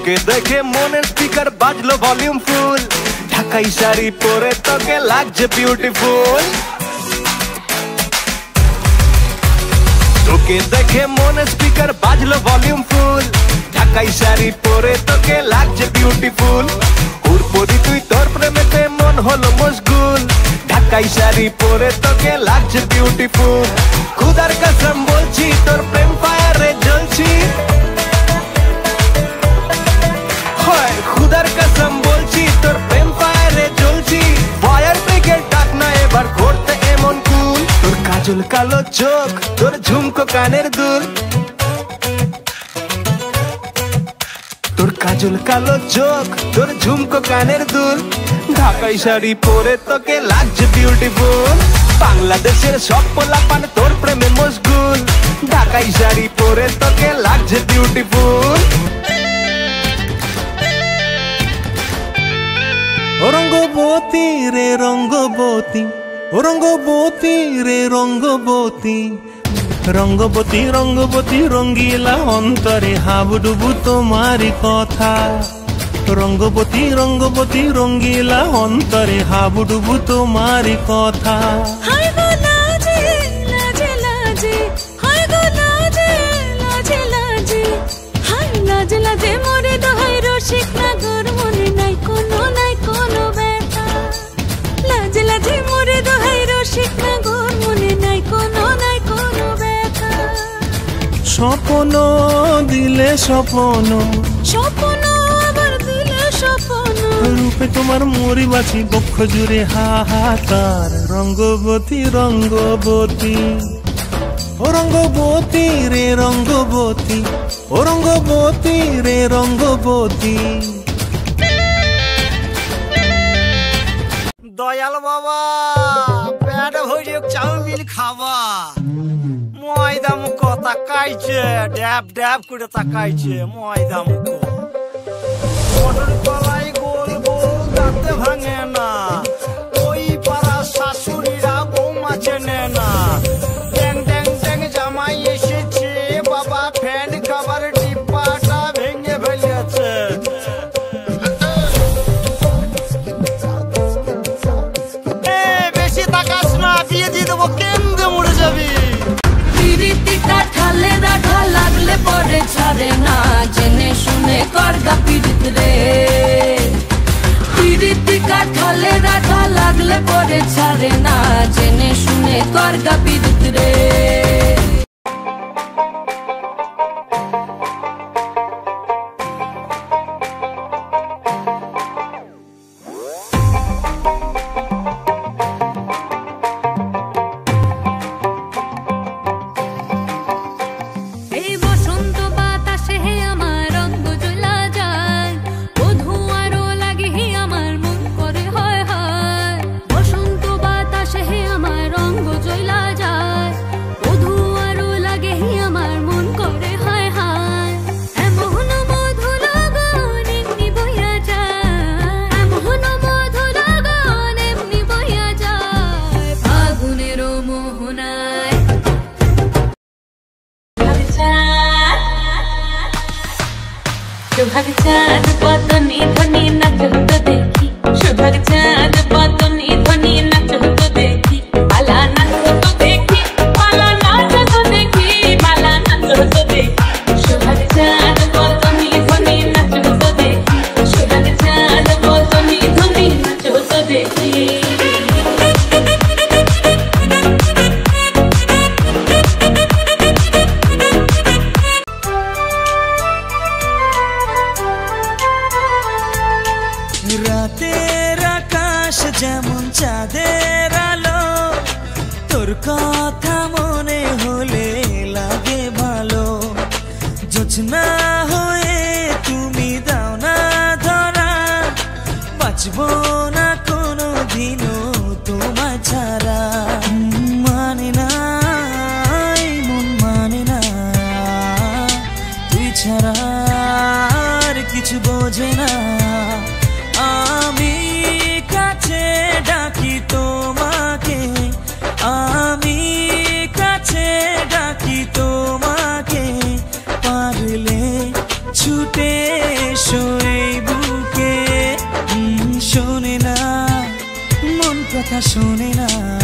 তোকে দেখে মনের স্পিকার বাজলো ভলিউম ফুল, ঢাকাই শাড়ি পরে তোকে লাগছে বিউটিফুল। তোকে দেখে মনের স্পিকার বাজলো ভলিউম ফুল, ঢাকাই শাড়ি পরে তোকে লাগছে বিউটিফুল। উড়পড়ি তুই তোর প্রেমেতে মন হলো মশগুল, ঢাকাই শাড়ি পরে তোকে লাগছে বিউটিফুল। খুদার কসম বলছি তোর প্রেম ফায়ারে জ্বলছি, খুদার কসম বলছি তোর প্রেম ফায়ারে জ্বলছি। ফায়ার ব্রিগেড ডাক না এবার করতে এমন কুল, তোর কাজল কালো চোখ তোর ঝুমকো কানের দুল, তোর কাজল কালো চোখ তোর ঝুমকো কানের দুল। ঢাকাই শাড়ি পরে তোকে লাগছে বিউটিফুল, বাংলাদেশের সব পোলাপান তোর প্রেমে মশগুল, ঢাকাই শাড়ি পরে তোকে লাগছে বিউটিফুল। রঙ্গবতী রে রঙ্গবতী, রঙ্গবতী রে রঙ্গবতী, রঙ্গবতী রঙ্গবতী রঙ্গিলা অন্তরে হাবুডুবু তোমারি কথা। রঙ্গবতী রঙ্গবতী রঙ্গিলা অন্তরে হাবুডুবু তোমারি কথা। মোরে দোহাই রসিক নাগর মনে নাই কোনো ব্যথা, লাজে লাজে মোরে দোহাই রসিক নাগর মনে নাই কোনো ব্যথা। স্বপ্ন দিলে স্বপ্ন, স্বপ্ন আবার দিলে স্বপ্ন, রূপে তোমার মরি বাছি বক্ষ জুড়ে হাহাকার। রঙ্গবতী রঙ্গবতী, ও রঙ্গবতী রে রঙ্গবতী, ও রঙ্গবতী রে রঙ্গবতী। দয়াল বাবা পেট ভরে চাউমিন খাবা, ময়দা মুখ তাকাইছে, ড্যাব ড্যাব করে তাকাইছে ময়দা মুখ। মটর কলাই গোল গোল দাঁতে ভাঙে না, ওই পাড়া শাশুড়িরা বৌমা চেনে না। ড্যাং ড্যাং ড্যাং জামাই এসেছে বাবা, ফ্যান খাবার ডিব্বাটা ভেঙে ফেলেছে। বেশি তাকাস না, বিয়ে দিয়ে দেবো কেন্দ্রে মরে যাবি। ঠালে রাখা লাগলে পরে ছাড়ে না, জেনে শুনে করগা পীড়িত রে। পীড়িতিকা ঠালে রাখা লাগলে পরে ছাড়ে না, জেনে শুনে করগা পীড়িত রে। सुभग चाँद पतनी ध्वनि नच तो देखी, सुभग चाँद पतनी ध्वनि नच तो देखी, बाला नच तो देखी, बाला नाच तो देखी, बाला नच तो देखी। सुभग चाँद पतनी ध्वनि नच तो देखी, सुभग चाँद पतनी ध्वनि नच तो देखी। রাতের আকাশ যেমন চাঁদের আলো, তোর কথা মনে হলে লাগে ভালো। জোছনা হয়ে তুমি দাও না ধরা, বাঁচবো না কোনো দিনও তোমার ছাড়া। মানে না মন মানে না, তুই ছাড়া আর কিছু বোঝে না। আমি কাছে ডাকি তোমাকে, আমি কাছে ডাকি তোমাকে, পারলে ছুটে এসো কথা শোনে না